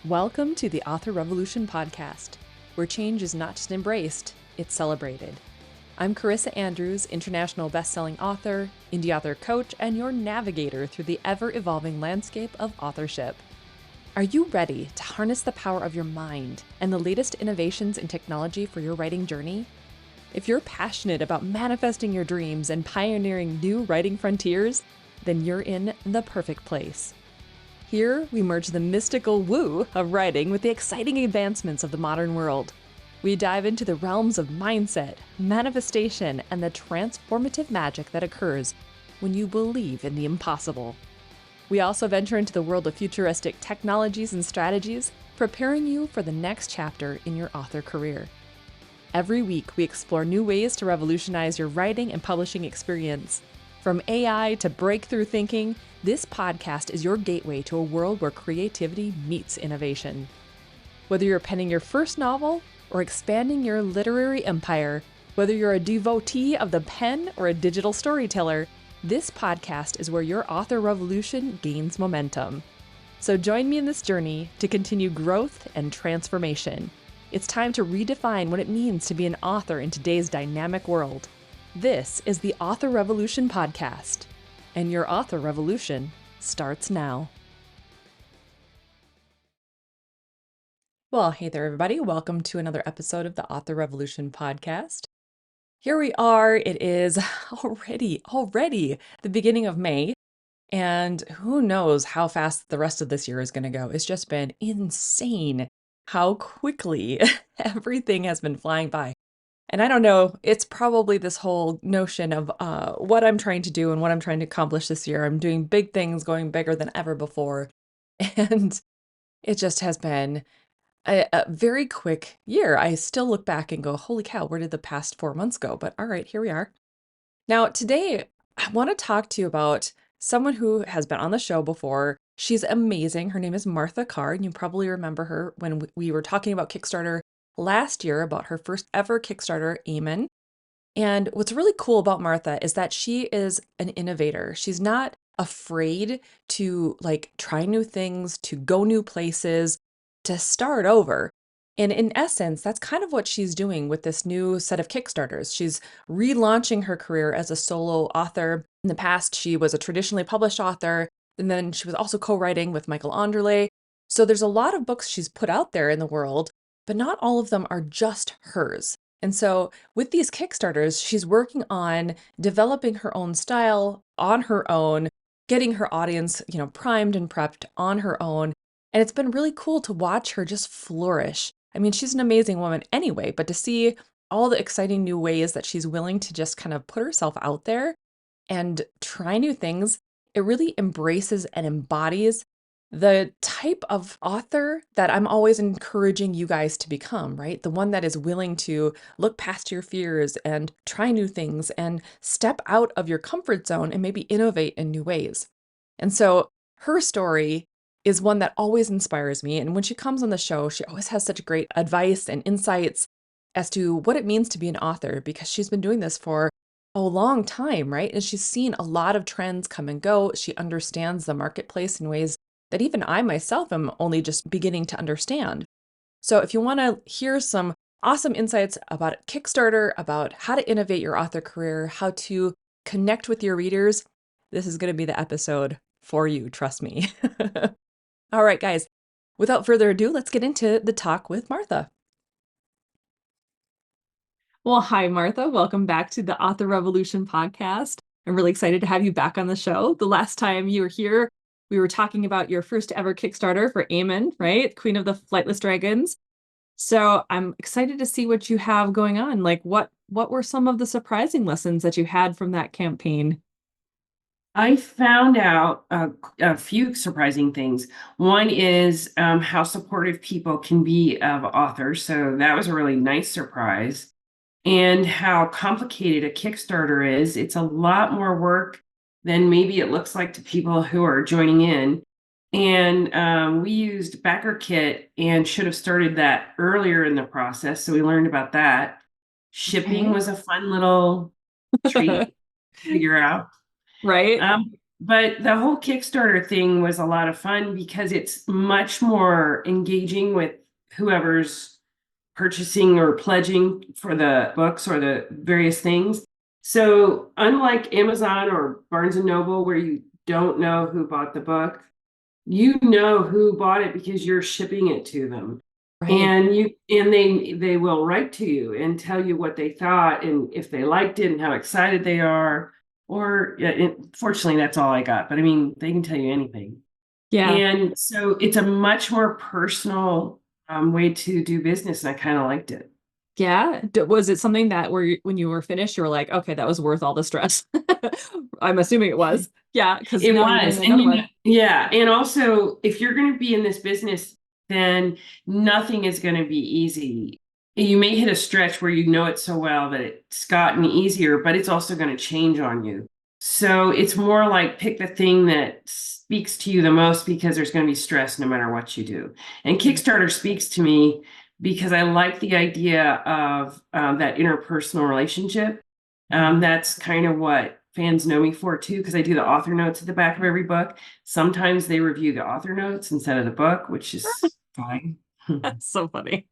Welcome to the Author Revolution podcast, where change is not just embraced, it's celebrated. I'm Carissa Andrews, international best-selling author, indie author coach, and your navigator through the ever-evolving landscape of authorship. Are you ready to harness the power of your mind and the latest innovations in technology for your writing journey? If you're passionate about manifesting your dreams and pioneering new writing frontiers, then you're in the perfect place. Here, we merge the mystical woo of writing with the exciting advancements of the modern world. We dive into the realms of mindset, manifestation, and the transformative magic that occurs when you believe in the impossible. We also venture into the world of futuristic technologies and strategies, preparing you for the next chapter in your author career. Every week, we explore new ways to revolutionize your writing and publishing experience. From AI to breakthrough thinking, this podcast is your gateway to a world where creativity meets innovation. Whether you're penning your first novel or expanding your literary empire, whether you're a devotee of the pen or a digital storyteller, this podcast is where your author revolution gains momentum. So join me in this journey to continue growth and transformation. It's time to redefine what it means to be an author in today's dynamic world. This is the Author Revolution podcast, and your author revolution starts now. Well, hey there, everybody. Welcome to another episode of the Author Revolution podcast. Here we are. It is already the beginning of May, and who knows how fast the rest of this year is going to go. It's just been insane how quickly everything has been flying by. And I don't know, it's probably this whole notion of what I'm trying to do and what I'm trying to accomplish this year. I'm doing big things, going bigger than ever before. And it just has been a very quick year. I still look back and go, holy cow, where did the past 4 months go? But all right, here we are. Now, today, I want to talk to you about someone who has been on the show before. She's amazing. Her name is Martha Carr, and you probably remember her when we were talking about Kickstarter last year about her first ever Kickstarter, Amen. And what's really cool about Martha is that she is an innovator. She's not afraid to try new things, to go new places, to start over. And in essence, that's kind of what she's doing with this new set of Kickstarters. She's relaunching her career as a solo author. In the past, she was a traditionally published author, and then she was also co-writing with Michael Anderle. So there's a lot of books she's put out there in the world, but not all of them are just hers. And so with these Kickstarters, she's working on developing her own style on her own, getting her audience, primed and prepped on her own. And it's been really cool to watch her just flourish. I mean, she's an amazing woman anyway, but to see all the exciting new ways that she's willing to just kind of put herself out there and try new things, it really embraces and embodies the type of author that I'm always encouraging you guys to become, right? The one that is willing to look past your fears and try new things and step out of your comfort zone and maybe innovate in new ways. And so her story is one that always inspires me. And when she comes on the show, she always has such great advice and insights as to what it means to be an author, because she's been doing this for a long time, right? And she's seen a lot of trends come and go. She understands the marketplace in ways that even I myself am only just beginning to understand. So if you want to hear some awesome insights about Kickstarter, about how to innovate your author career, how to connect with your readers, this is going to be the episode for you, trust me. All right, guys, without further ado, let's get into the talk with Martha. Well, hi, Martha. Welcome back to the Author Revolution podcast. I'm really excited to have you back on the show. The last time you were here, we were talking about your first ever Kickstarter for Amen, right? Queen of the Flightless Dragons. So I'm excited to see what you have going on. What were some of the surprising lessons that you had from that campaign? I found out a few surprising things. One is how supportive people can be of authors. So that was a really nice surprise. And how complicated a Kickstarter is. It's a lot more work than maybe it looks like to people who are joining in. And we used BackerKit and should have started that earlier in the process. So we learned about that. Shipping was a fun little treat to figure out. Right. But the whole Kickstarter thing was a lot of fun because it's much more engaging with whoever's purchasing or pledging for the books or the various things. So, unlike Amazon or Barnes and Noble, where you don't know who bought the book, you know who bought it because you're shipping it to them. Right. And they will write to you and tell you what they thought and if they liked it and how excited they are. Or yeah, fortunately, that's all I got. But I mean, they can tell you anything. Yeah. And so it's a much more personal way to do business, and I kind of liked it. Yeah. Was it something that when you were finished, you were like, okay, that was worth all the stress? I'm assuming it was. Yeah, because It now you're doing was. And another one. yeah. And also, if you're going to be in this business, then nothing is going to be easy. You may hit a stretch where you know it so well that it's gotten easier, but it's also going to change on you. So it's more like pick the thing that speaks to you the most because there's going to be stress no matter what you do. And Kickstarter speaks to me because I like the idea of that interpersonal relationship. That's kind of what fans know me for too, because I do the author notes at the back of every book. Sometimes they review the author notes instead of the book, which is fine. That's so funny.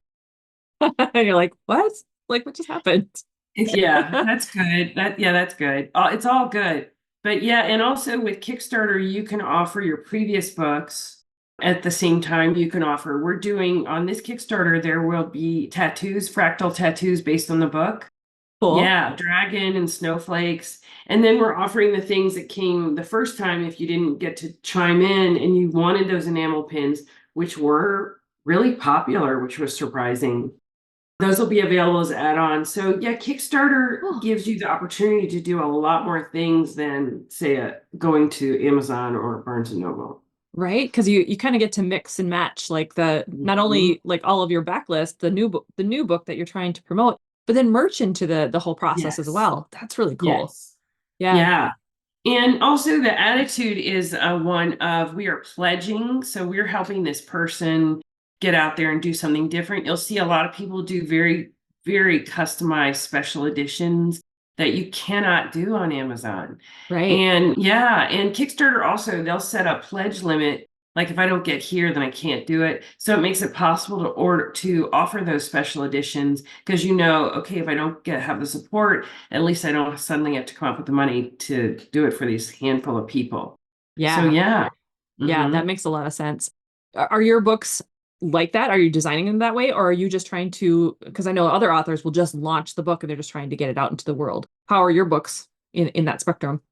And you're like, what? Like, what just happened? Yeah, that's good. That's good. It's all good. But yeah, and also with Kickstarter, you can offer your previous books at the same time you can offer. We're doing on this Kickstarter, there will be tattoos, fractal tattoos based on the book. Cool. Yeah, dragon and snowflakes. And then we're offering the things that came the first time if you didn't get to chime in and you wanted those enamel pins, which were really popular, which was surprising. Those will be available as add-ons. So yeah, Kickstarter Cool. gives you the opportunity to do a lot more things than say going to Amazon or Barnes and Noble. Right? Because you kind of get to mix and match like the not Mhm. only like all of your backlist, the new book that you're trying to promote, but then merch into the whole process as Yes. well. That's really cool. Yes. Yeah. Yeah. And also, the attitude is one of we are pledging. So we're helping this person get out there and do something different. You'll see a lot of people do very, very customized special editions that you cannot do on Amazon. Right. And yeah, and Kickstarter also, they'll set a pledge limit. Like if I don't get here, then I can't do it. So it makes it possible to offer those special editions because you know, okay, if I don't have the support, at least I don't suddenly have to come up with the money to do it for these handful of people. So Yeah. yeah. Yeah, that Hmm. makes a lot of sense. Are your books like that? Are you designing them that way? Or are you just trying to, because I know other authors will just launch the book and they're just trying to get it out into the world. How are your books in that spectrum?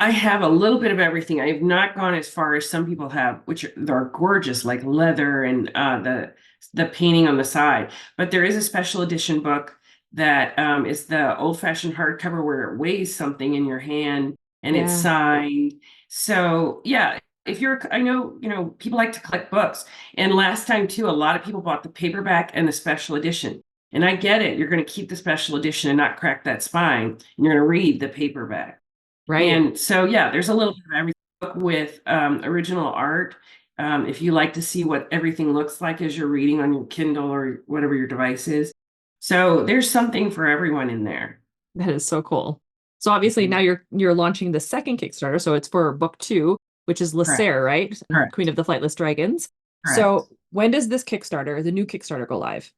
I have a little bit of everything. I have not gone as far as some people have, which are gorgeous, like leather and the painting on the side. But there is a special edition book that is the old-fashioned hardcover where it weighs something in your hand and it's Yeah, signed. So yeah, if you're, I know, people like to collect books. And last time too, a lot of people bought the paperback and the special edition. And I get it. You're going to keep the special edition and not crack that spine. And you're going to read the paperback. right. And so, yeah, there's a little bit of everything with original art. If you like to see what everything looks like as you're reading on your Kindle or whatever your device is. So there's something for everyone in there. That is so cool. So obviously now Mhm. you're launching the second Kickstarter, so it's for book two, which is Correct. Lacer, right? Queen Correct. of the Flightless Dragons. So Correct. when does this Kickstarter, the new Kickstarter, go live?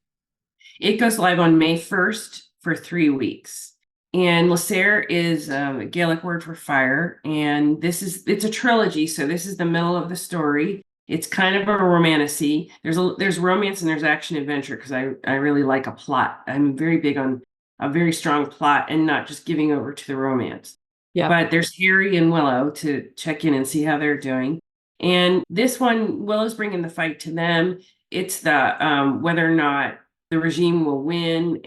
It goes live on May 1st for 3 weeks. And Lacer is a Gaelic word for fire. And it's a trilogy. So this is the middle of the story. It's kind of a romantasy. There's romance and there's action adventure because I really like a plot. I'm very big on a very strong plot and not just giving over to the romance. Yep. But there's Harry and Willow to check in and see how they're doing. And this one, Willow's bringing the fight to them. It's the whether or not the regime will win,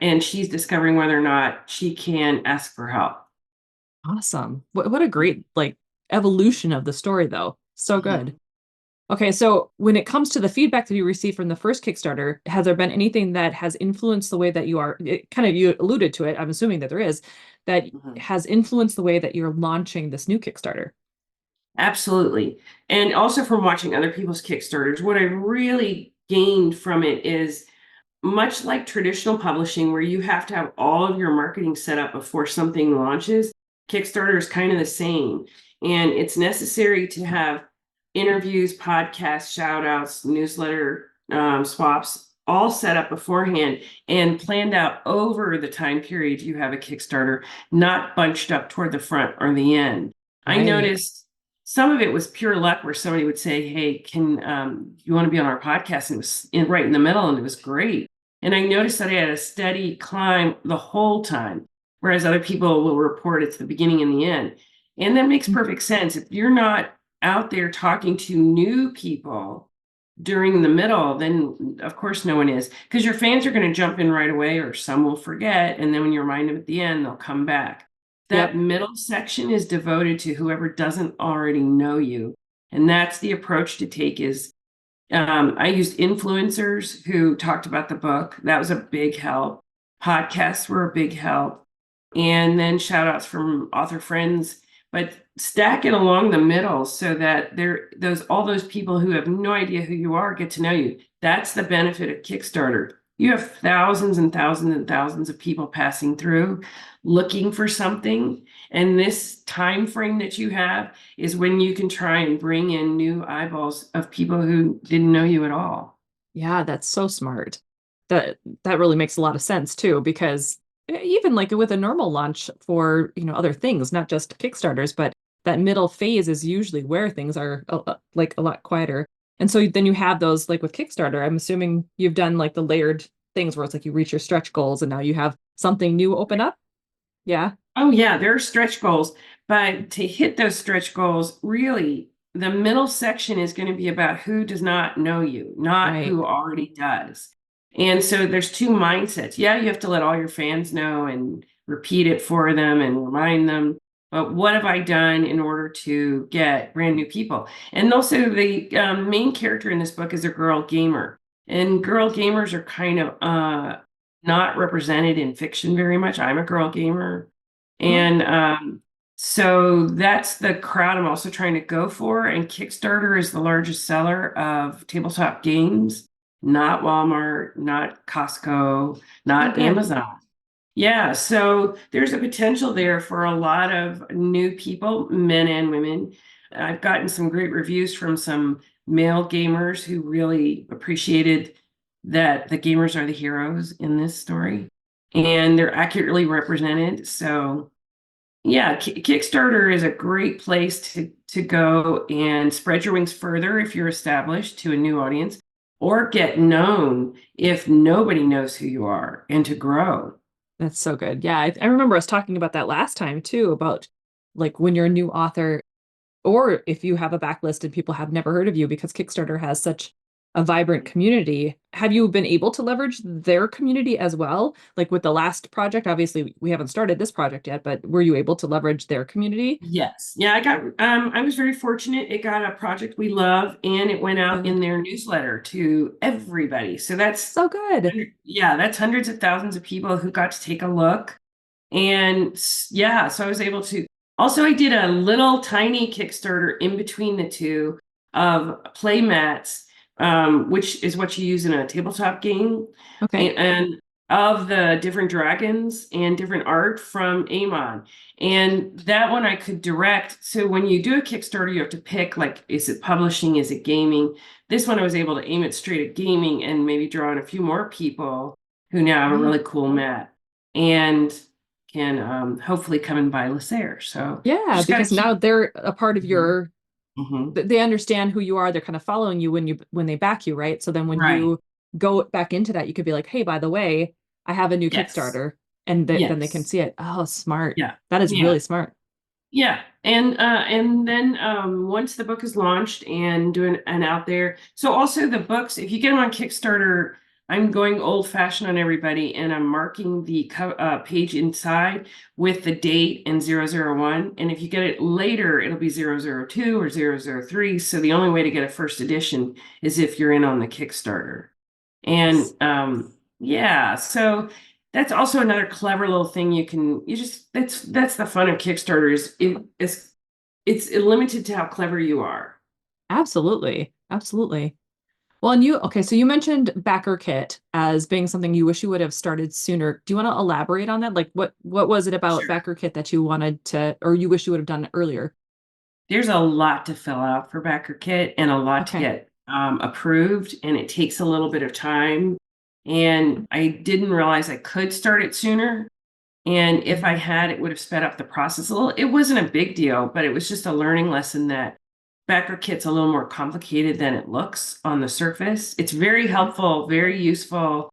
and she's discovering whether or not she can ask for help. Awesome. What a great like evolution of the story though. So good. Mhm. Okay, so when it comes to the feedback that you received from the first Kickstarter, has there been anything that has influenced the way that kind of you alluded to it, I'm assuming that there is, that Mhm. has influenced the way that you're launching this new Kickstarter? Absolutely. And also from watching other people's Kickstarters, what I really gained from it is much like traditional publishing, where you have to have all of your marketing set up before something launches, Kickstarter is kind of the same. And it's necessary to have interviews, podcasts, shout outs, newsletter swaps all set up beforehand and planned out over the time period you have a Kickstarter, not bunched up toward the front or the end. I Right. noticed some of it was pure luck where somebody would say, "Hey, can you want to be on our podcast?" And it was right in the middle, and it was great. And I noticed that I had a steady climb the whole time, whereas other people will report it's the beginning and the end. And that makes perfect sense. If you're not out there talking to new people during the middle, then of course no one is, because your fans are going to jump in right away, or some will forget. And then when you remind them at the end, they'll come back. That Yep. middle section is devoted to whoever doesn't already know you. And that's the approach to take is I used influencers who talked about the book. That was a big help. Podcasts were a big help. And then shout outs from author friends, but stack it along the middle so that there those all those people who have no idea who you are get to know you. That's the benefit of Kickstarter. You have thousands and thousands and thousands of people passing through looking for something. And this time frame that you have is when you can try and bring in new eyeballs of people who didn't know you at all. Yeah, that's so smart. That really makes a lot of sense too, because even like with a normal launch for, other things, not just Kickstarters, but that middle phase is usually where things are like a lot quieter. And so then you have those like with Kickstarter, I'm assuming you've done like the layered things where it's like you reach your stretch goals and now you have something new open up. Yeah, Oh, yeah, there are stretch goals, but to hit those stretch goals, really, the middle section is going to be about who does not know you, not right. who already does. And so there's two mindsets. Yeah, you have to let all your fans know and repeat it for them and remind them. But what have I done in order to get brand new people? And also, the main character in this book is a girl gamer. And girl gamers are kind of not represented in fiction very much. I'm a girl gamer. Oh, And so that's the crowd I'm also trying to go for. And Kickstarter is the largest seller of tabletop games, not Walmart, not Costco, oh, not good. Amazon. Yeah, so there's a potential there for a lot of new people, men and women. I've gotten some great reviews from some male gamers who really appreciated that the gamers are the heroes in this story and they're accurately represented. So yeah, Kickstarter is a great place to go and spread your wings further if you're established to a new audience, or get known if nobody knows who you are, and to grow. That's so good. Yeah, I remember us talking about that last time too, about like when you're a new author, or if you have a backlist and people have never heard of you because Kickstarter has such a vibrant community. Have you been able to leverage their community as well? Like with the last project, obviously we haven't started this project yet, but were you able to leverage their community? Yes. Yeah, I was very fortunate. It got a project we love and it went out in Good. their newsletter to everybody. So that's So good. yeah, that's hundreds of thousands of people who got to take a look. And yeah, so I was able to. Also, I did a little tiny Kickstarter in between the two of play mats, which is what you use in a tabletop game, Okay. and of the different dragons and different art from Amon. And that one I could direct. So when you do a Kickstarter, you have to pick like, is it publishing? Is it gaming? This one I was able to aim it straight at gaming and maybe draw in a few more people who now have a really Right. cool mat. And can hopefully come and buy Lacer. So you Yeah, just got to because now keep. they're a part of Mhm. your Mhm. they understand who you are. They're kind of following you when they back you, right? So then when Right. you go back into that, you could be like, "Hey, by the way, I have a new Yes. Kickstarter," and then they can Yes. see it. Oh, smart. Yeah. That is Yeah. really smart. Yeah. And then once the book is launched and doing and out there. So also the books, if you get them on Kickstarter, I'm going old fashioned on everybody and I'm marking the page inside with the date and 001. And if you get it later, it'll be 002 or 003. So the only way to get a first edition is if you're in on the Kickstarter. And Yes. yeah, so that's also another clever little thing you just that's the fun of Kickstarter is it's limited to how clever you are. Absolutely. Absolutely. Well, and okay, so you mentioned Backer Kit as being something you wish you would have started sooner. Do you want to elaborate on that? Like what was it about Sure. Backer Kit that you wanted to, or you wish you would have done earlier? There's a lot to fill out for Backer Kit and a lot to Okay. get approved, and it takes a little bit of time. And I didn't realize I could start it sooner. And if I Mhm. had, it would have sped up the process a little. It wasn't a big deal, but it was just a learning lesson that Backer Kit's a little more complicated than it looks on the surface. It's very Okay. helpful, very useful.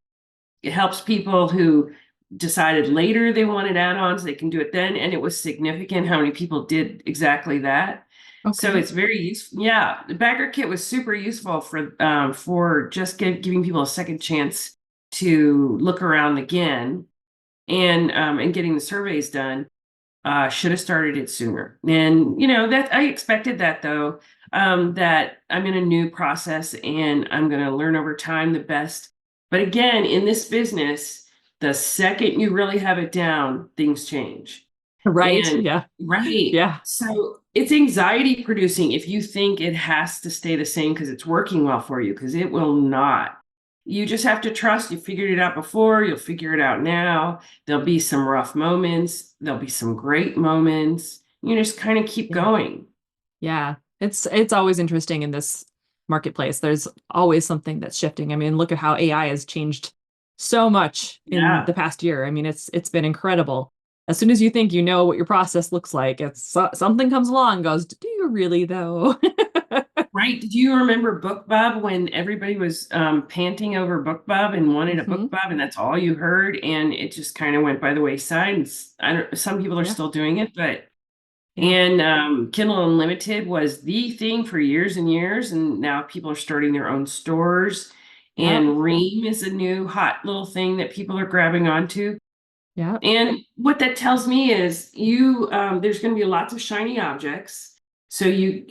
It helps people who decided later they wanted add-ons, they can do it then. And it was significant how many people did exactly that. So Okay. it's very useful. Yeah, the Backer Kit was super useful for just giving people a second chance to look around again and getting the surveys done. Should have started it sooner. And that I expected that though, that I'm in a new process and I'm going to learn over time the best. But again, in this business, the second you really have it down, things change. Right. And Yeah. right. Yeah. So it's anxiety producing if you think it has to stay the same because it's working well for you, because it will not. You just have to trust you figured it out before, you'll figure it out now. There'll be some rough moments, there'll be some great moments. You just kind of keep Yeah. going. Yeah. It's always interesting in this marketplace. There's always something that's shifting. I mean, look at how AI has changed so much in the Yeah. past year. I mean, it's been incredible. As soon as you think you know what your process looks like, something comes along and goes, "Do you really though?" Right. Do you remember BookBub when everybody was panting over BookBub and wanted a Hmm. BookBub, and that's all you heard, and it just kind of went by the wayside? I don't, some people are Yeah. still doing it, but Yeah. and Kindle Unlimited was the thing for years and years, and now people are starting their own stores. Yeah. And Ream is a new hot little thing that people are grabbing onto. Yeah. And what that tells me is there's going to be lots of shiny objects. So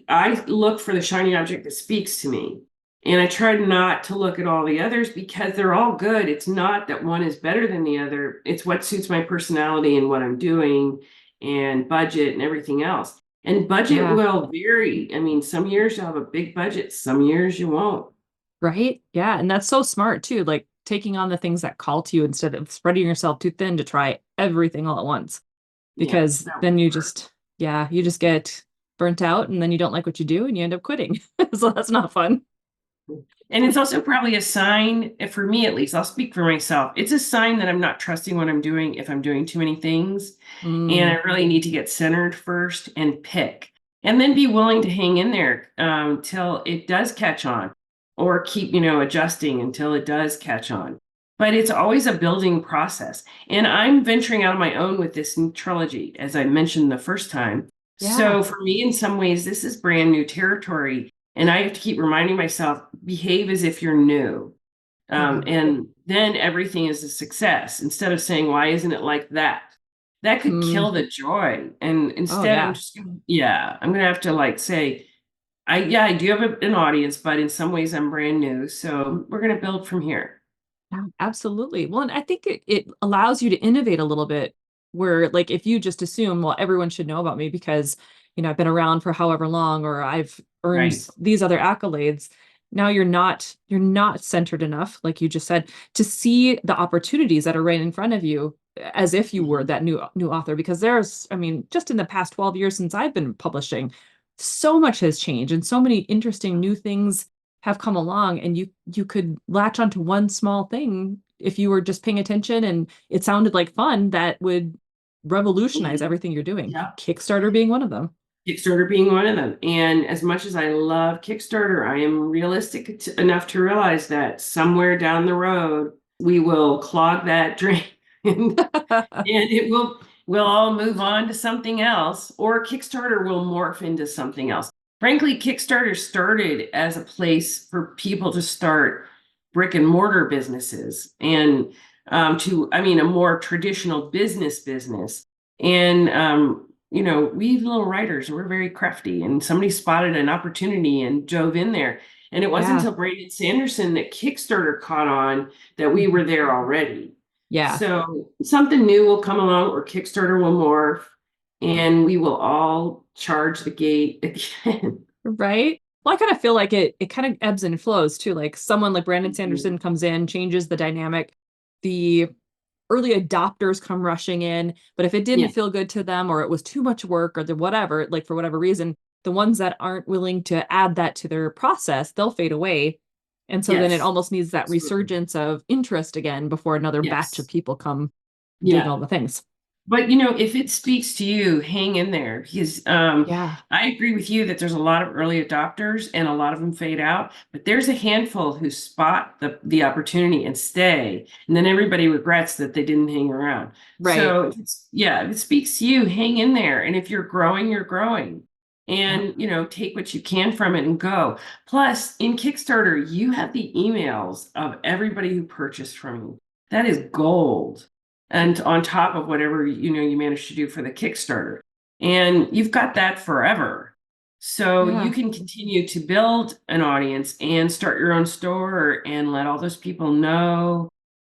I look for the shiny object that speaks to me. And I try not to look at all the others because they're all good. It's not that one is better than the other. It's what suits my personality and what I'm doing and budget and everything else. And budget Yeah. will vary. I mean, some years you'll have a big budget, some years you won't. Right? Yeah. And that's so smart too. Like taking on the things that call to you instead of spreading yourself too thin to try everything all at once. Yeah, Because that then won't you work. just, yeah, you just get burnt out and then you don't like what you do and you end up quitting. So that's not fun. And it's also probably a sign, for me at least, I'll speak for myself. It's a sign that I'm not trusting what I'm doing if I'm doing too many things. And Mm, I really need to get centered first and pick. And then be willing to hang in there till it does catch on, or keep, adjusting until it does catch on. But it's always a building process. And I'm venturing out on my own with this new trilogy, as I mentioned the first time. yeah. So for me, in some ways, this is brand new territory. And I have to keep reminding myself, behave as if you're new. Yeah. And then everything is a success instead of saying, why isn't it like that? That could Mm, kill the joy. And oh, instead, yeah. I'm going to have to like say, yeah, I do have an audience, but in some ways I'm brand new. So we're going to build from here. Yeah, absolutely. Well, and I think it allows you to innovate a little bit where like if you just assume, well, everyone should know about me because, I've been around for however long or I've earned Right. these other accolades. Now you're not centered enough, like you just said, to see the opportunities that are right in front of you as if you were Mhm. that new author. Because I mean, just in the past 12 years since I've been publishing, so much has changed and so many interesting new things have come along and you could latch onto one small thing if you were just paying attention and it sounded like fun that would revolutionize Mhm. everything you're doing. Yeah. Kickstarter being one of them. Kickstarter being one of them. And as much as I love Kickstarter, I am realistic enough to realize that somewhere down the road, we will clog that drain and, and we'll all move on to something else, or Kickstarter will morph into something else. Frankly, Kickstarter started as a place for people to start brick and mortar businesses and I mean, a more traditional business. And we little writers, we're very crafty, and somebody spotted an opportunity and dove in there. And it wasn't Yeah. until Brandon Sanderson that Kickstarter caught on that we were Mhm. there already. Yeah. So something new will come along, or Kickstarter will morph, and we will all charge the gate again. Right. Well, I kind of feel like it kind of ebbs and flows too. Like someone like Brandon Sanderson comes in, changes the dynamic. The early adopters come rushing in, but if it didn't Yeah. feel good to them or it was too much work or the whatever, like for whatever reason, the ones that aren't willing to add that to their process, they'll fade away. And so then it Yes, almost needs that absolutely. resurgence of interest again before another batch of Yes. people come doing Yeah. all the things. But if it speaks to you, hang in there because Yeah, I agree with you that there's a lot of early adopters and a lot of them fade out, but there's a handful who spot the opportunity and stay, and then everybody regrets that they didn't hang around. right. So yeah, if it speaks to you, hang in there, and if you're growing, you're growing, Yep, and take what you can from it and go. Plus, in Kickstarter, you have the emails of everybody who purchased from you. That is gold and on top of whatever you manage to do for the Kickstarter. And you've got that forever. So you yeah, can continue to build an audience and start your own store and let all those people know.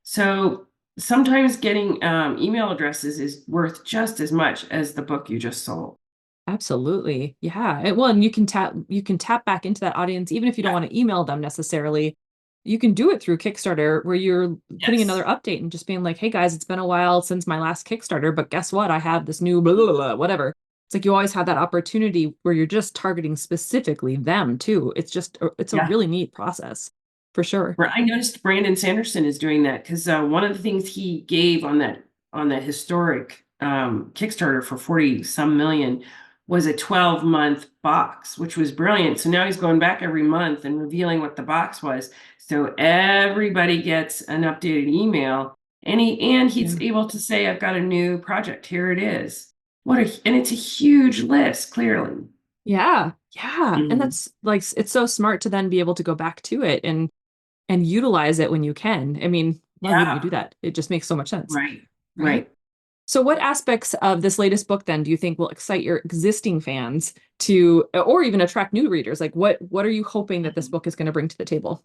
So sometimes getting email addresses is worth just as much as the book you just sold. absolutely. Yeah. Well, and you can tap back into that audience even if you don't Yeah. want to email them necessarily. You can do it through Kickstarter where you're putting another Yes. update and just being like, "Hey guys, it's been a while since my last Kickstarter, but guess what? I have this new blah, blah, blah, whatever." It's like you always have that opportunity where you're just targeting specifically them too. It's a Yeah. really neat process for sure. I noticed Brandon Sanderson is doing that because one of the things he gave on that historic Kickstarter for 40 some million was a 12-month box, which was brilliant. So now he's going back every month and revealing what the box was. So everybody gets an updated email and Yeah. he's able to say, I've got a new project. Here it is. And it's a huge list, clearly. Yeah. Yeah. And Mhm. that's like it's so smart to then be able to go back to it and utilize it when you can. I mean, why wouldn't you Yeah, do that? It just makes so much sense, right, right? right. So what aspects of this latest book then do you think will excite your existing fans to or even attract new readers? Like what are you hoping that this Mhm. book is going to bring to the table?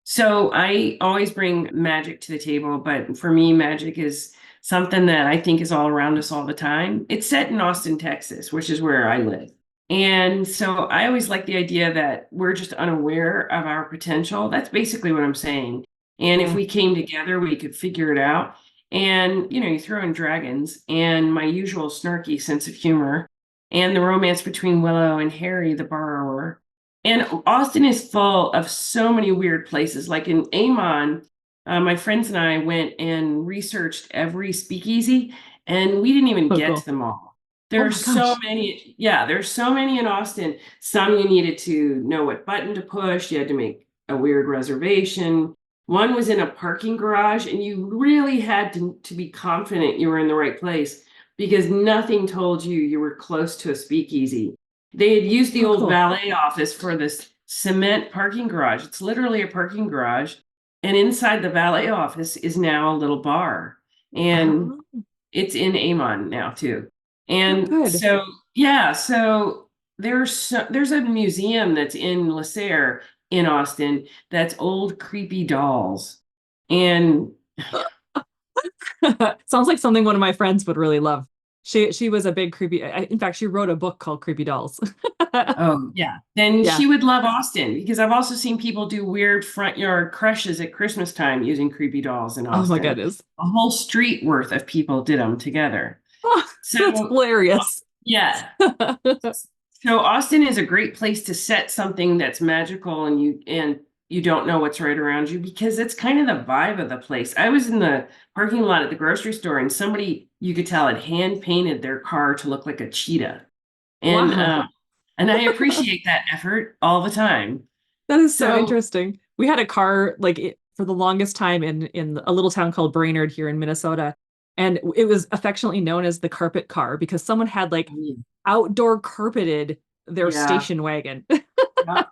So I always bring magic to the table, but for me, magic is something that I think is all around us all the time. It's set in Austin, Texas, which is where I live. And so I always like the idea that we're just unaware of our potential. That's basically what I'm saying. And if Yeah. we came together, we could figure it out. And, you throw in dragons and my usual snarky sense of humor and the romance between Willow and Harry, the borrower. And Austin is full of so many weird places. Like in Amon, my friends and I went and researched every speakeasy, and we didn't even So get to cool. them all. Oh There are my so gosh. many. Yeah, there's so many in Austin. Some you needed to know what button to push. You had to make a weird reservation. One was in a parking garage, and you really had to be confident you were in the right place because nothing told you you were close to a speakeasy. They had used the Oh old cool. valet office for this cement parking garage. It's literally a parking garage. And inside the valet office is now a little bar. And Oh, it's in Amon now too. oh And good. so, yeah, so there's a museum that's in LaSalle in Austin that's old creepy dolls. And Sounds like something one of my friends would really love. She was a big creepy. In fact, she wrote a book called Creepy Dolls. oh, yeah. Then Yeah. she would love Austin because I've also seen people do weird front yard crushes at Christmas time using creepy dolls in Oh my Austin. goodness. A whole street worth of people did them together. Oh, that's So, hilarious. yeah. So Austin is a great place to set something that's magical and you don't know what's right around you because it's kind of the vibe of the place. I was in the parking lot at the grocery store and somebody you could tell had hand painted their car to look like a cheetah. And Wow. and I appreciate that effort all the time. That is so So interesting. We had a car for the longest time in a little town called Brainerd here in Minnesota, and it was affectionately known as the carpet car because someone had like outdoor carpeted their yeah, station wagon. yeah.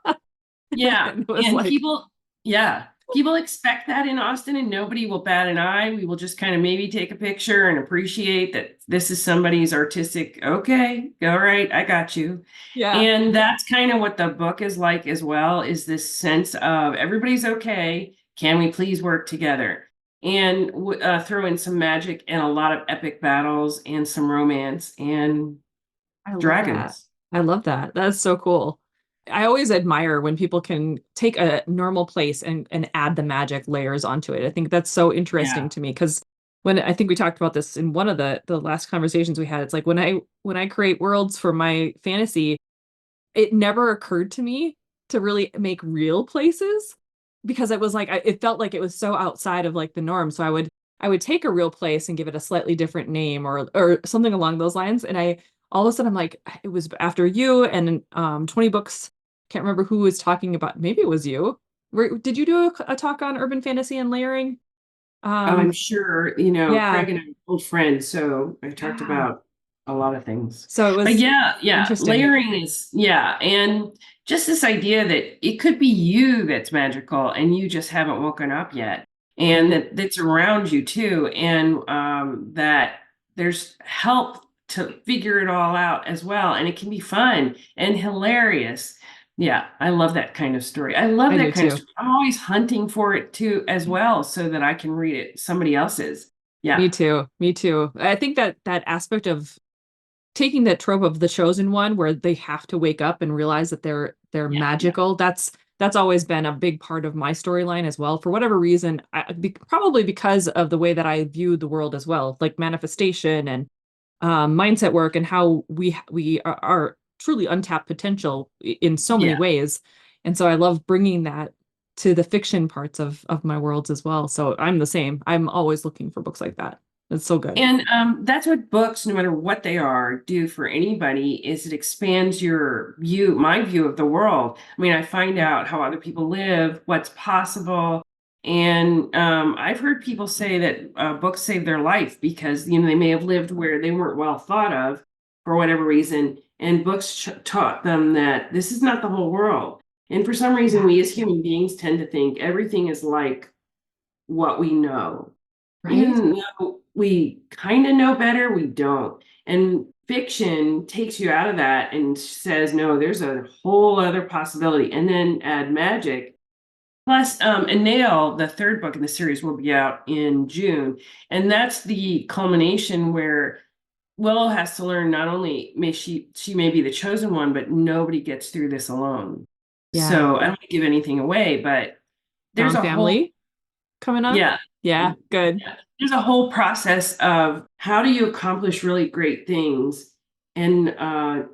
Yeah, And it was and like, people expect that in Austin, and nobody will bat an eye. We will just kind of maybe take a picture and appreciate that this is somebody's artistic. Okay, all right, I got you. yeah, And that's kind of what the book is like as well, is this sense of everybody's okay. Can we please work together? And throw in some magic and a lot of epic battles and some romance and I love that. dragons. I love that. That's so cool. I always admire when people can take a normal place and add the magic layers onto it. I think that's so interesting Yeah. to me because when I think we talked about this in one of the last conversations we had, it's like when I create worlds for my fantasy, it never occurred to me to really make real places because it was like it felt like it was so outside of like the norm. So I would take a real place and give it a slightly different name or something along those lines. And I all of a sudden I'm like, it was after you and 20 books. Can't remember who was talking about. Maybe it was you. Did you do a talk on urban fantasy and layering? Oh, I'm Um, sure, yeah, Craig and I are old friends, so I talked yeah. about a lot of things. So it But was yeah, interesting. layering is, yeah, and just this idea that it could be you that's magical and you just haven't woken up yet, and Right. that's around you too, and that there's help to figure it all out as well, and it can be fun and hilarious. Yeah, I love that kind of story. I love I do that kind of too. story. I'm always hunting for it too, as well, so that I can read it somebody else's. Me Yeah, too. Me too. I think that that aspect of taking that trope of the chosen one where they have to wake up and realize that they're yeah, yeah, magical, that's always been a big part of my storyline as well. For whatever reason, probably because of the way that I view the world as well, like manifestation and mindset work and how we are truly untapped potential in so many yeah. ways. And so I love bringing that to the fiction parts of my worlds as well. So I'm the same. I'm always looking for books like that. It's so good. And that's what books, no matter what they are, do for anybody is it expands your view, my view of the world. I mean, I find out how other people live, what's possible. And I've heard people say that books save their life because, they may have lived where they weren't well thought of for whatever reason. And books taught them that this is not the whole world. And for some reason, Yeah. we as human beings tend to think everything is like what we know. Right? Even though we kind of know better, we don't. And fiction takes you out of that and says, no, there's a whole other possibility. And then add magic. Plus, and Nail, the third book in the series, will be out in June. And that's the culmination where Willow has to learn not only may she may be the chosen one, but nobody gets through this alone. Yeah. So I don't want to give anything away, but there's Found a whole family coming up. yeah. Yeah, good. Yeah. There's a whole process of how do you accomplish really great things and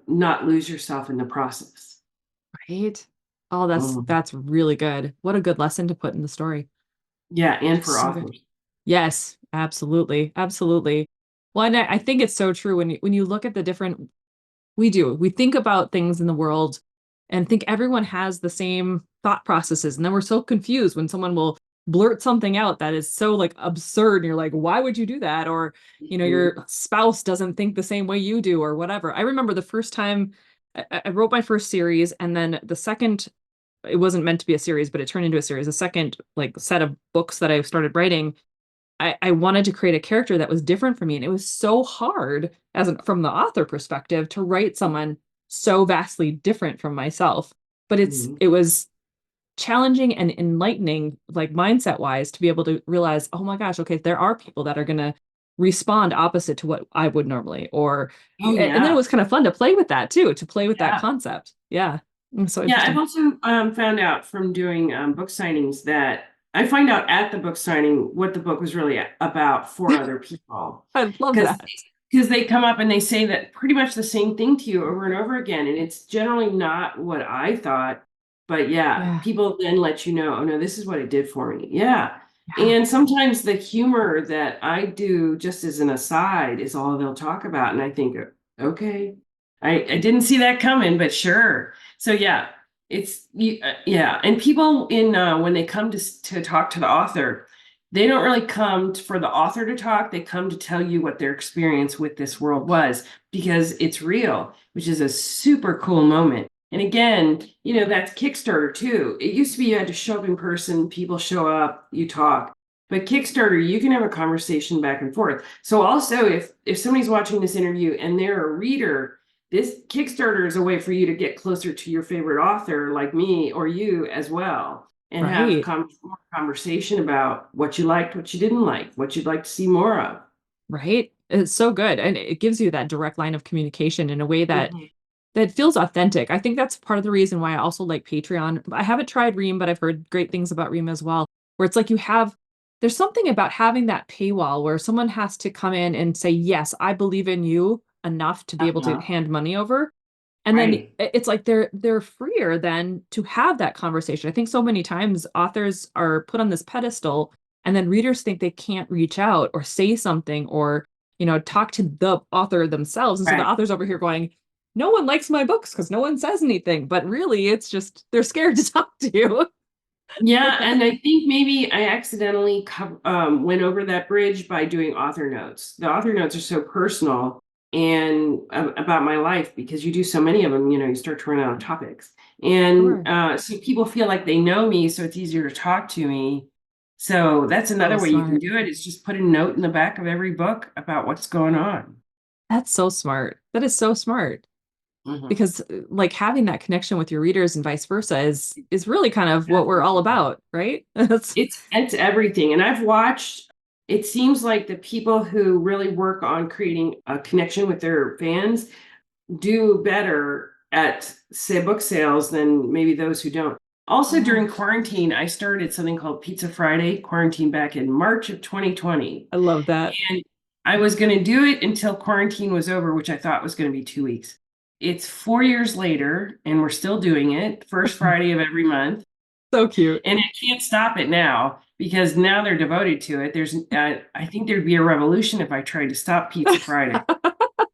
not lose yourself in the process. Right? Oh, that's Mhm. that's really good. What a good lesson to put in the story. Yeah, and for So good. authors. Yes, absolutely. Absolutely. Well, and I think it's so true when you look at the different we do. We think about things in the world and think everyone has the same thought processes. And then we're so confused when someone will blurt something out that is so like absurd. And you're like, why would you do that? Or, Mhm. your spouse doesn't think the same way you do or whatever. I remember the first time I wrote my first series and then the second, it wasn't meant to be a series, but it turned into a series. The second like set of books that I started writing I wanted to create a character that was different from me. And it was so hard from the author perspective to write someone so vastly different from myself. But Mhm. it was challenging and enlightening, like mindset wise, to be able to realize, oh my gosh, okay, there are people that are gonna respond opposite to what I would normally, or Oh and then it yeah. was kind of fun to play with that too, to play with that Yeah. concept. Yeah. So Yeah, I've interesting. also found out from doing book signings that I find out at the book signing what the book was really about for other people. I love Because that. they come up and they say that pretty much the same thing to you over and over again. And it's generally not what I thought. But yeah, Yeah. people then let you know, oh no, this is what it did for me. Yeah. Yeah. And sometimes the humor that I do just as an aside is all they'll talk about. And I think, okay, I didn't see that coming, but sure. So yeah, yeah. And people in when they come to talk to the author, they don't really come for the author to talk. They come to tell you what their experience with this world was because it's real, which is a super cool moment. And again, that's Kickstarter too. It used to be you had to show up in person, people show up, you talk. But Kickstarter, you can have a conversation back and forth. So also if somebody's watching this interview and they're a reader, this Kickstarter is a way for you to get closer to your favorite author like me or you as well and have Right. more conversation about what you liked, what you didn't like, what you'd like to see more of. Right? It's so good. And it gives you that direct line of communication in a way Mhm. that feels authentic. I think that's part of the reason why I also like Patreon. I haven't tried Ream, but I've heard great things about Ream as well, where it's like there's something about having that paywall where someone has to come in and say, yes, I believe in you enough to be able to Uh-huh. hand money over. And then Right. it's like they're freer then to have that conversation. I think so many times authors are put on this pedestal and then readers think they can't reach out or say something or, talk to the author themselves. And so the Right. author's over here going, no one likes my books because no one says anything. But really, it's just they're scared to talk to you. Yeah, and I think maybe I accidentally went over that bridge by doing author notes. The author notes are so personal and about my life because you do so many of them, you start to run out of topics. And Sure. so people feel like they know me, so it's easier to talk to me. So that's So another way you can smart. do it is just put a note in the back of every book about what's going on. That's so smart. That is so smart. Mhm. Because like having that connection with your readers and vice versa is really kind of what we're all Everything. about, right? That's It's everything. And I've watched, it seems like the people who really work on creating a connection with their fans do better at, say, book sales than maybe those who don't. Also, yeah, during quarantine, I started something called Pizza Friday quarantine back in March of 2020. I love that. And I was going to do it until quarantine was over, which I thought was going to be 2 weeks. It's 4 years later, and we're still doing it, first Friday of every month. So cute. And I can't stop it now because now they're devoted to it. I think there'd be a revolution if I tried to stop Pizza Friday.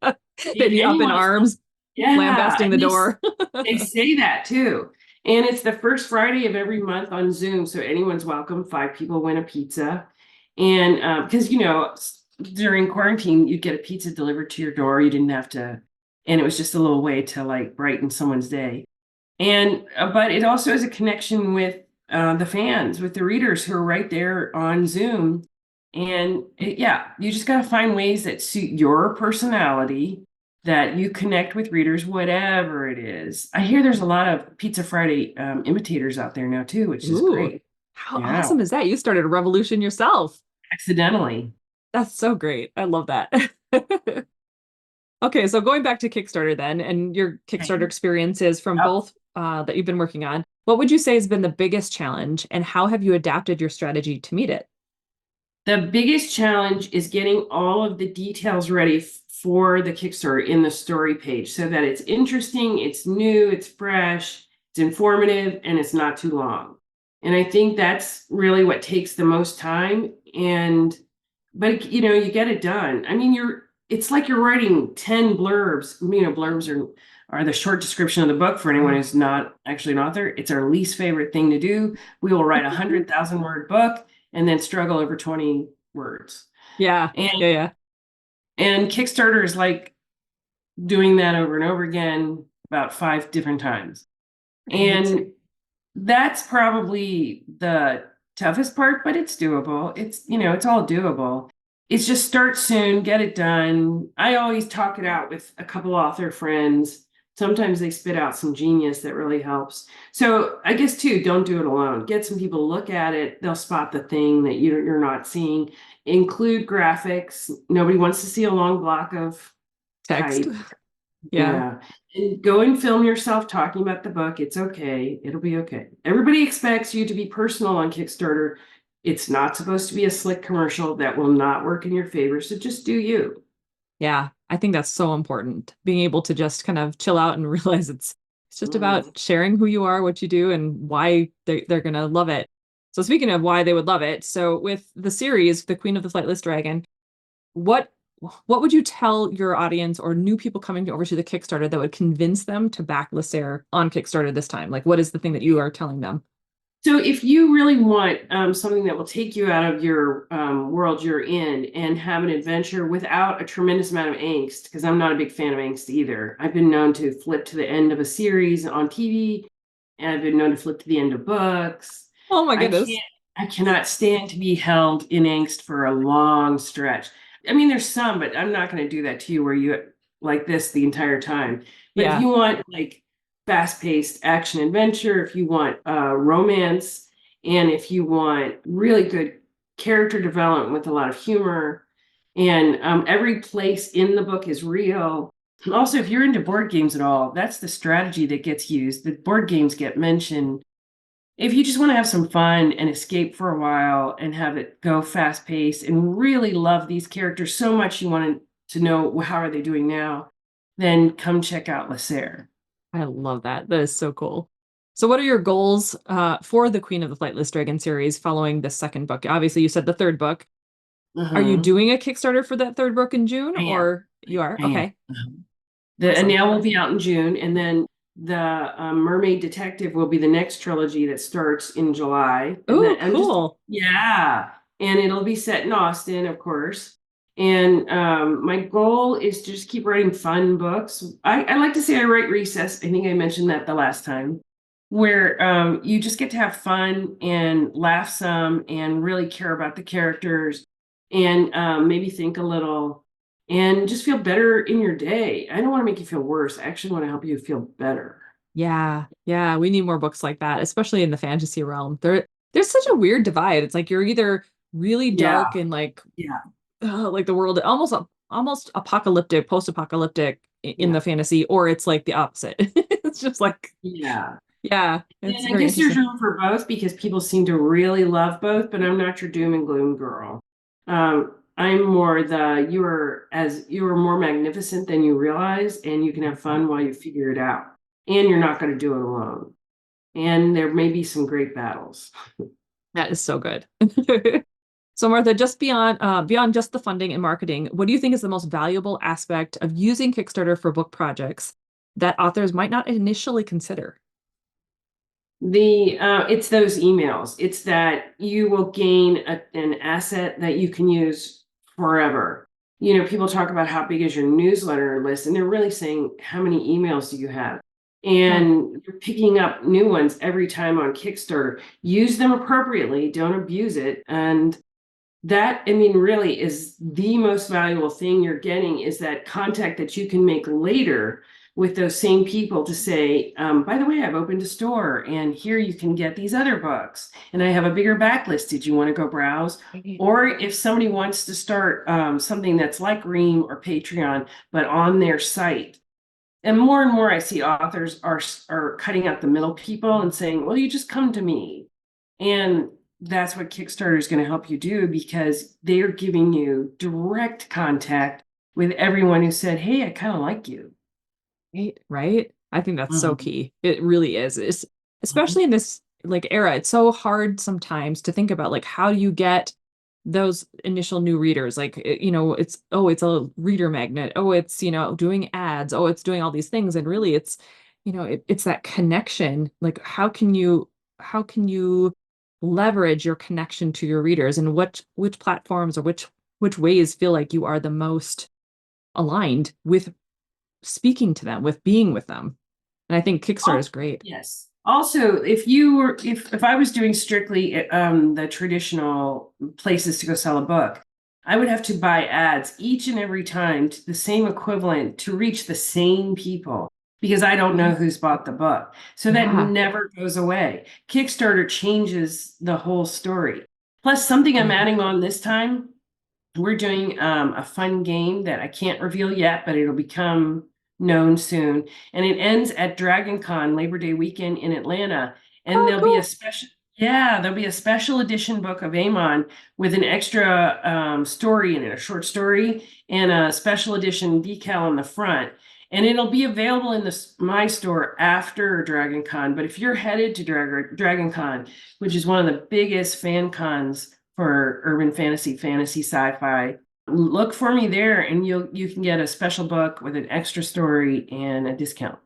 They'd See, be up in anyone is welcome. arms, Yeah, lambasting and the door. they say that too. And it's the first Friday of every month on Zoom, so anyone's welcome. 5 people win a pizza, and because during quarantine you'd get a pizza delivered to your door. You didn't have to, and it was just a little way to like brighten someone's day. And but it also is a connection with the fans, with the readers who are right there on Zoom. And yeah, you just got to find ways that suit your personality, that you connect with readers, whatever it is. I hear there's a lot of Pizza Friday imitators out there now too, which is Ooh, great. how Yeah, awesome is that? You started a revolution yourself. accidentally. That's so great. I love that. Okay, so going back to Kickstarter then, and your Kickstarter Okay. experiences from Yep. both that you've been working on, what would you say has been the biggest challenge, and how have you adapted your strategy to meet it? The biggest challenge is getting all of the details ready for the Kickstarter in the story page so that it's interesting, it's new, it's fresh, it's informative, and it's not too long. And I think that's really what takes the most time. But you get it done. I mean, it's like you're writing 10 blurbs. Blurbs are the short description of the book for anyone Oh, who's not actually an author. It's our least favorite thing to do. We will write a 100,000 word book and then struggle over 20 words. yeah, And yeah, yeah. and Kickstarter is like doing that over and over again about 5 different times. Right. And that's probably the toughest part, but it's doable. It's all doable. It's just start soon, get it done. I always talk it out with a couple author friends. Sometimes they spit out some genius that really helps. So I guess too, don't do it alone. Get some people to look at it. They'll spot the thing that you're not seeing. Include graphics. Nobody wants to see a long block of Text. type. Yeah. Yeah. And go and film yourself talking about the book. It's okay. It'll be okay. Everybody expects you to be personal on Kickstarter. It's not supposed to be a slick commercial that will not work in your favor. So just do you. Yeah, I think that's so important. Being able to just kind of chill out and realize it's just Mhm. about sharing who you are, what you do, and why they're gonna love it. So speaking of why they would love it, so with the series, The Queen of the Flightless Dragon, what what would you tell your audience or new people coming over to the Kickstarter that would convince them to back Lacer on Kickstarter this time? Like, what is the thing that you are telling them? So if you really want something that will take you out of your world you're in and have an adventure without a tremendous amount of angst, because I'm not a big fan of angst either. I've been known to flip to the end of a series on TV, and I've been known to flip to the end of books. Oh my I goodness. can't, I cannot stand to be held in angst for a long stretch. I mean, there's some, but I'm not going to do that to you where you like this the entire time. But if Yeah. you want like fast-paced action adventure, if you want romance, and if you want really good character development with a lot of humor, and every place in the book is real. Also, if you're into board games at all, that's the strategy that gets used. The board games get mentioned. If you just want to have some fun and escape for a while and have it go fast paced and really love these characters so much you want to know how are they doing now, then come check out Lacer. I love that. That is so cool. So what are your goals for the Queen of the Flightless Dragon series following the second book? Obviously, you said the third book. Are you Hmm. doing a Kickstarter for that third book in June I am. or you are? I am. Okay. The Awesome. Anel will be out in June, and then the Mermaid Detective will be the next trilogy that starts in July. And then Oh, I'm just, cool. yeah, and it'll be set in Austin, of course. And my goal is to just keep writing fun books. I like to say I write recess. I think I mentioned that the last time, where you just get to have fun and laugh some and really care about the characters and maybe think a little and just feel better in your day. I don't want to make you feel worse. I actually want to help you feel better. Yeah. Yeah, we need more books like that, especially in the fantasy realm. There's such a weird divide. It's like you're either really dark Yeah, and yeah, like the world almost apocalyptic, post-apocalyptic in yeah, the fantasy, or it's like the opposite. It's just like, yeah. yeah, it's And I very guess there's interesting. room for both because people seem to really love both, but I'm not your doom and gloom girl. I'm more the you are more magnificent than you realize, and you can have fun while you figure it out. And you're not going to do it alone. And there may be some great battles. That is so good. So Martha, just beyond just the funding and marketing, what do you think is the most valuable aspect of using Kickstarter for book projects that authors might not initially consider? The it's those emails. It's that you will gain an asset that you can use forever. You know, people talk about how big is your newsletter list, and they're really saying how many emails do you have? Yeah. And you're picking up new ones every time on Kickstarter. Use them appropriately, don't abuse it. And that, I mean, really is the most valuable thing you're getting is that contact that you can make later with those same people to say, by the way, I've opened a store and here you can get these other books. And I have a bigger backlist. Did you want to go browse? Or if somebody wants to start something that's like Ream or Patreon, but on their site. And more I see authors are cutting out the middle people and saying, well, you just come to me. And that's what Kickstarter is going to help you do because they're giving you direct contact with everyone who said, hey, I kind of like you. Right, right. I think that's so Mhm. key. It really is. It's Mhm. especially in this like era. It's so hard sometimes to think about like how do you get those initial new readers? Like it's a reader magnet. Oh, it's doing ads. Oh, it's doing all these things. And really it's that connection. Like how can you leverage your connection to your readers and which platforms or which ways feel like you are the most aligned with speaking to them, with being with them. And I think Kickstarter is Oh, great. yes. Also, if I was doing strictly the traditional places to go sell a book, I would have to buy ads each and every time to the same equivalent to reach the same people because I don't know who's bought the book. So that Yeah. never goes away. Kickstarter changes the whole story. Plus, something I'm Yeah. adding on this time we're doing a fun game that I can't reveal yet, but it'll become known soon. And it ends at Dragon Con Labor Day weekend in Atlanta. And Oh, cool. there'll be a special edition book of Amon with an extra story in it, a short story, and a special edition decal on the front. And it'll be available in my store after Dragon Con. But if you're headed to Dragon Con, which is one of the biggest fan cons for urban fantasy sci-fi. Look for me there and you can get a special book with an extra story and a discount.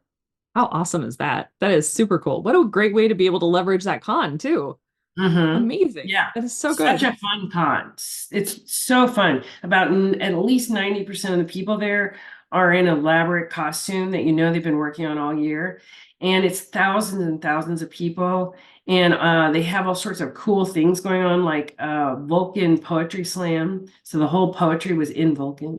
How awesome is that? That is super cool. What a great way to be able to leverage that con too. Mm-hmm. Amazing. Yeah. That is so Such good. a fun con. It's so fun. About at least 90% of the people there are in elaborate costume that you know they've been working on all year. And it's thousands and thousands of people. And they have all sorts of cool things going on, like Vulcan Poetry Slam. So the whole poetry was in Vulcan.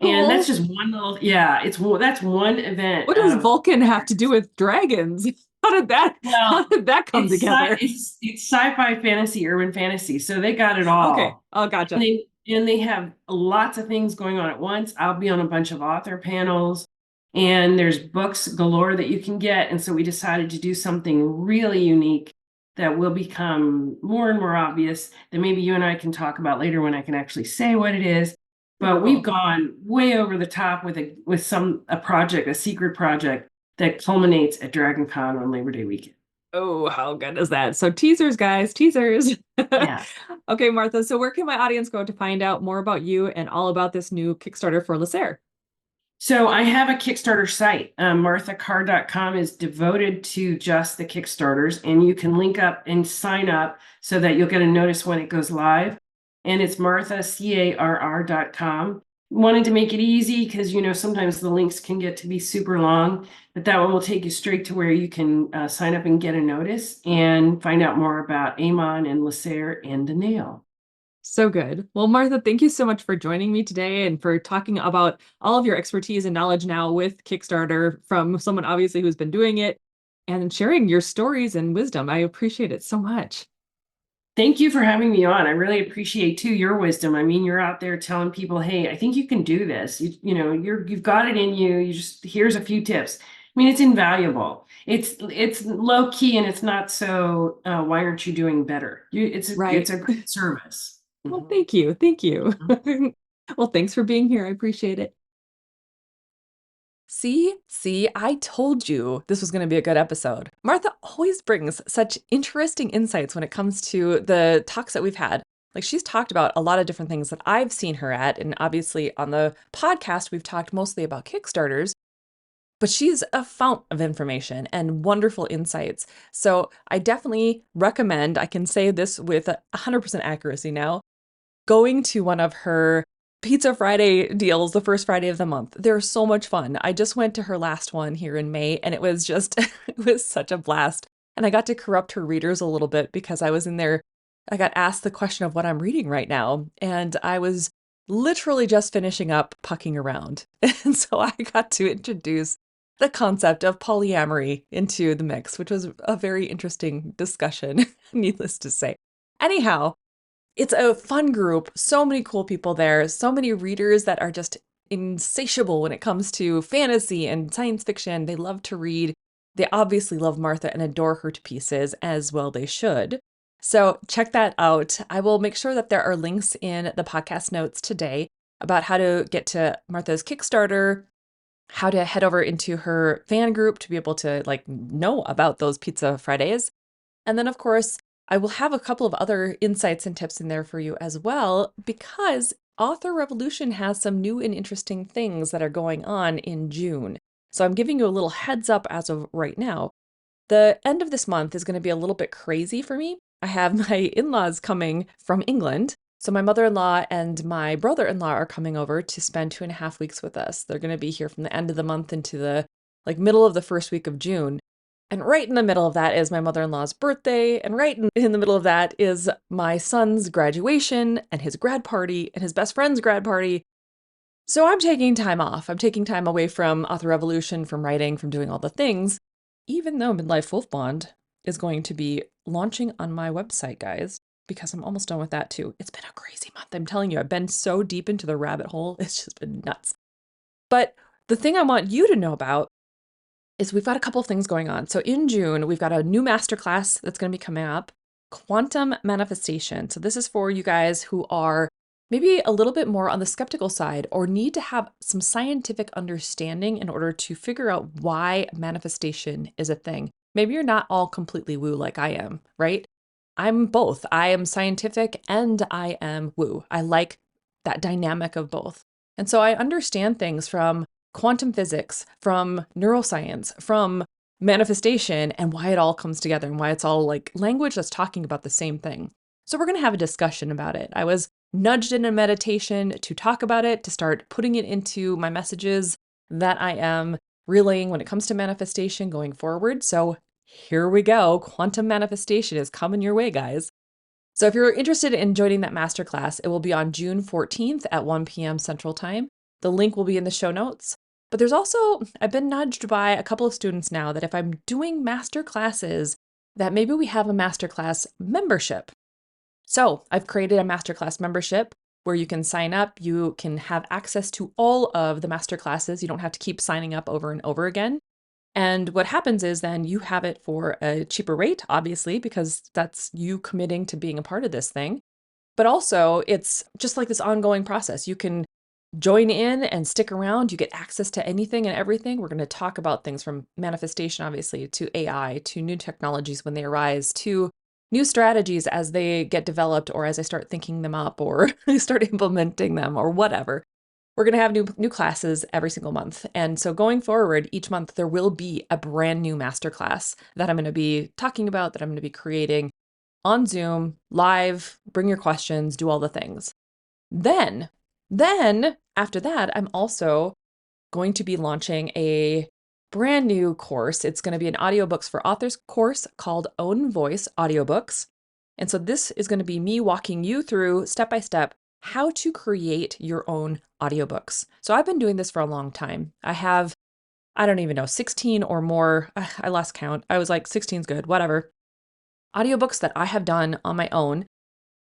And that's Cool. just one little, yeah, that's one event What does out of Vulcan have to do with dragons? How well, did that come together? it's sci-fi fantasy, urban fantasy. So they got it Okay. all. Oh, And gotcha. they have lots of things going on at once. I'll be on a bunch of author panels and there's books galore that you can get. And so we decided to do something really unique that will become more and more obvious that maybe you and I can talk about later when I can actually say what it is. Super But we've cool. gone way over the top with a project, a secret project that culminates at DragonCon on Labor Day weekend. Oh, how good is that? So teasers, guys, teasers. Yeah. Okay, Martha. So where can my audience go to find out more about you and all about this new Kickstarter for Lacer? So I have a Kickstarter site. MarthaCarr.com is devoted to just the Kickstarters, and you can link up and sign up so that you'll get a notice when it goes live. And it's MarthaCarr.com. Wanted to make it easy because sometimes the links can get to be super long, but that one will take you straight to where you can sign up and get a notice and find out more about Amon and Lacer and Danail. So good. Well, Martha, thank you so much for joining me today and for talking about all of your expertise and knowledge now with Kickstarter from someone obviously who's been doing it and sharing your stories and wisdom. I appreciate it so much. Thank you for having me on. I really appreciate too your wisdom. I mean, you're out there telling people, "Hey, I think you can do this. You've got it in you. You just here's a few tips." I mean, it's invaluable. It's low key and it's not so. Why aren't you doing better? It's Right. a great service. Well, Mhm. thank you. Thank you. Mhm. Well, thanks for being here. I appreciate it. See, I told you this was going to be a good episode. Martha always brings such interesting insights when it comes to the talks that we've had. Like she's talked about a lot of different things that I've seen her at. And obviously on the podcast, we've talked mostly about Kickstarters, but she's a fount of information and wonderful insights. So I definitely recommend, I can say this with 100% accuracy now, going to one of her Pizza Friday deals the first Friday of the month. They're so much fun. I just went to her last one here in May and it was just, it was such a blast. And I got to corrupt her readers a little bit because I was in there. I got asked the question of what I'm reading right now. And I was literally just finishing up Pucking Around. And so I got to introduce the concept of polyamory into the mix, which was a very interesting discussion, needless to say. Anyhow, it's a fun group, so many cool people there, so many readers that are just insatiable when it comes to fantasy and science fiction. They love to read. They obviously love Martha and adore her to pieces, as well they should. So check that out. I will make sure that there are links in the podcast notes today about how to get to Martha's Kickstarter, how to head over into her fan group to be able to know about those Pizza Fridays. And then, of course, I will have a couple of other insights and tips in there for you as well, because Author Revolution has some new and interesting things that are going on in June. So I'm giving you a little heads up as of right now. The end of this month is going to be a little bit crazy for me. I have my in-laws coming from England. So my mother-in-law and my brother-in-law are coming over to spend 2.5 weeks with us. They're going to be here from the end of the month into the middle of the first week of June. And right in the middle of that is my mother-in-law's birthday. And right in the middle of that is my son's graduation and his grad party and his best friend's grad party. So I'm taking time off. I'm taking time away from Author Revolution, from writing, from doing all the things, even though Midlife Wolf Bond is going to be launching on my website, guys, because I'm almost done with that too. It's been a crazy month. I'm telling you, I've been so deep into the rabbit hole. It's just been nuts. But the thing I want you to know about is we've got a couple of things going on. So in June, we've got a new masterclass that's going to be coming up, Quantum Manifestation. So this is for you guys who are maybe a little bit more on the skeptical side or need to have some scientific understanding in order to figure out why manifestation is a thing. Maybe you're not all completely woo like I am, right? I'm both. I am scientific and I am woo. I like that dynamic of both. And so I understand things from quantum physics, from neuroscience, from manifestation, and why it all comes together and why it's all like language that's talking about the same thing. So we're going to have a discussion about it. I was nudged in a meditation to talk about it, to start putting it into my messages that I am relaying when it comes to manifestation going forward. So here we go. Quantum manifestation is coming your way, guys. So if you're interested in joining that masterclass, it will be on June 14th at 1 p.m. Central Time. The link will be in the show notes. But there's also, I've been nudged by a couple of students now that if I'm doing master classes, that maybe we have a masterclass membership. So I've created a masterclass membership where you can sign up. You can have access to all of the masterclasses. You don't have to keep signing up over and over again. And what happens is then you have it for a cheaper rate, obviously, because that's you committing to being a part of this thing. But also, it's just like this ongoing process. You can join in and stick around. You get access to anything and everything. We're going to talk about things from manifestation, obviously, to AI, to new technologies when they arise, to new strategies as they get developed, or as I start thinking them up, or start implementing them, or whatever. We're going to have new classes every single month. And so going forward, each month, there will be a brand new masterclass that I'm going to be talking about, that I'm going to be creating on Zoom, live, bring your questions, do all the things. Then, then after that, I'm also going to be launching a brand new course. It's going to be an audiobooks for authors course called Own Voice Audiobooks. And so this is going to be me walking you through step by step how to create your own audiobooks. So I've been doing this for a long time. I have, I don't even know, 16 or more. I lost count. I was like, 16 is good, whatever. Audiobooks that I have done on my own.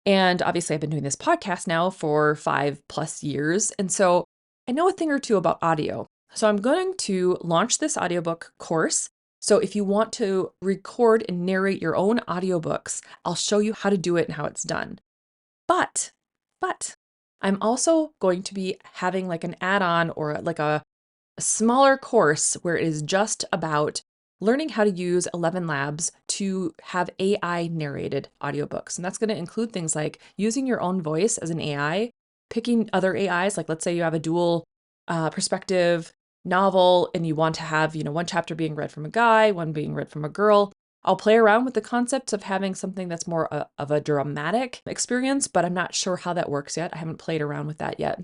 And obviously, I've been doing this podcast now for 5+ years. And so I know a thing or two about audio. So I'm going to launch this audiobook course. So if you want to record and narrate your own audiobooks, I'll show you how to do it and how it's done. But I'm also going to be having like an add-on or like a smaller course where it is just about learning how to use 11 Labs to have AI narrated audiobooks. And that's going to include things like using your own voice as an AI, picking other AIs. Like, let's say you have a dual perspective novel and you want to have, one chapter being read from a guy, one being read from a girl. I'll play around with the concepts of having something that's more of a dramatic experience, but I'm not sure how that works yet. I haven't played around with that yet.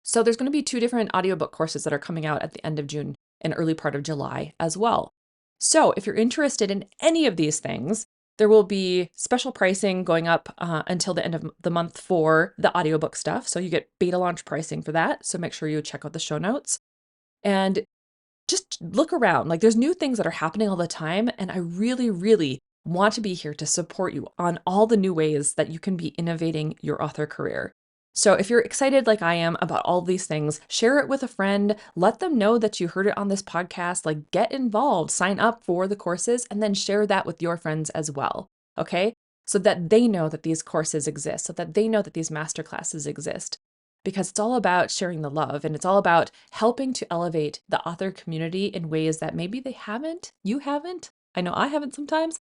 So there's going to be 2 different audiobook courses that are coming out at the end of June and early part of July as well. So if you're interested in any of these things, there will be special pricing going up until the end of the month for the audiobook stuff. So you get beta launch pricing for that. So make sure you check out the show notes and just look around. Like, there's new things that are happening all the time. And I really, really want to be here to support you on all the new ways that you can be innovating your author career. So if you're excited like I am about all these things, share it with a friend, let them know that you heard it on this podcast, like get involved, sign up for the courses, and then share that with your friends as well. Okay? So that they know that these courses exist, so that they know that these masterclasses exist. Because it's all about sharing the love and it's all about helping to elevate the author community in ways that maybe you haven't, I know I haven't sometimes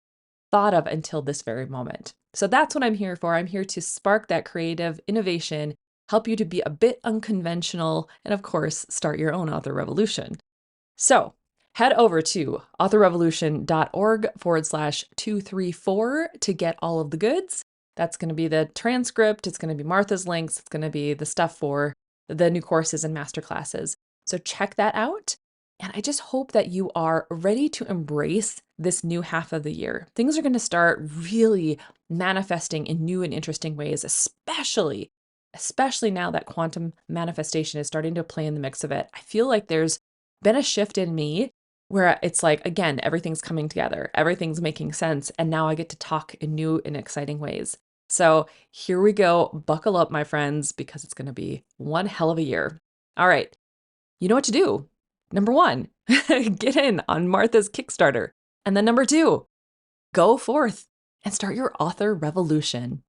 thought of until this very moment. So that's what I'm here for. I'm here to spark that creative innovation, help you to be a bit unconventional, and of course, start your own author revolution. So head over to authorrevolution.org/234 to get all of the goods. That's going to be the transcript. It's going to be Martha's links. It's going to be the stuff for the new courses and masterclasses. So check that out. And I just hope that you are ready to embrace this new half of the year. Things are going to start really manifesting in new and interesting ways, especially now that quantum manifestation is starting to play in the mix of it. I feel like there's been a shift in me where it's like, again, everything's coming together, everything's making sense. And now I get to talk in new and exciting ways. So here we go. Buckle up, my friends, because it's going to be one hell of a year. All right. You know what to do. Number 1, get in on Martha's Kickstarter. And then number 2, go forth and start your author revolution.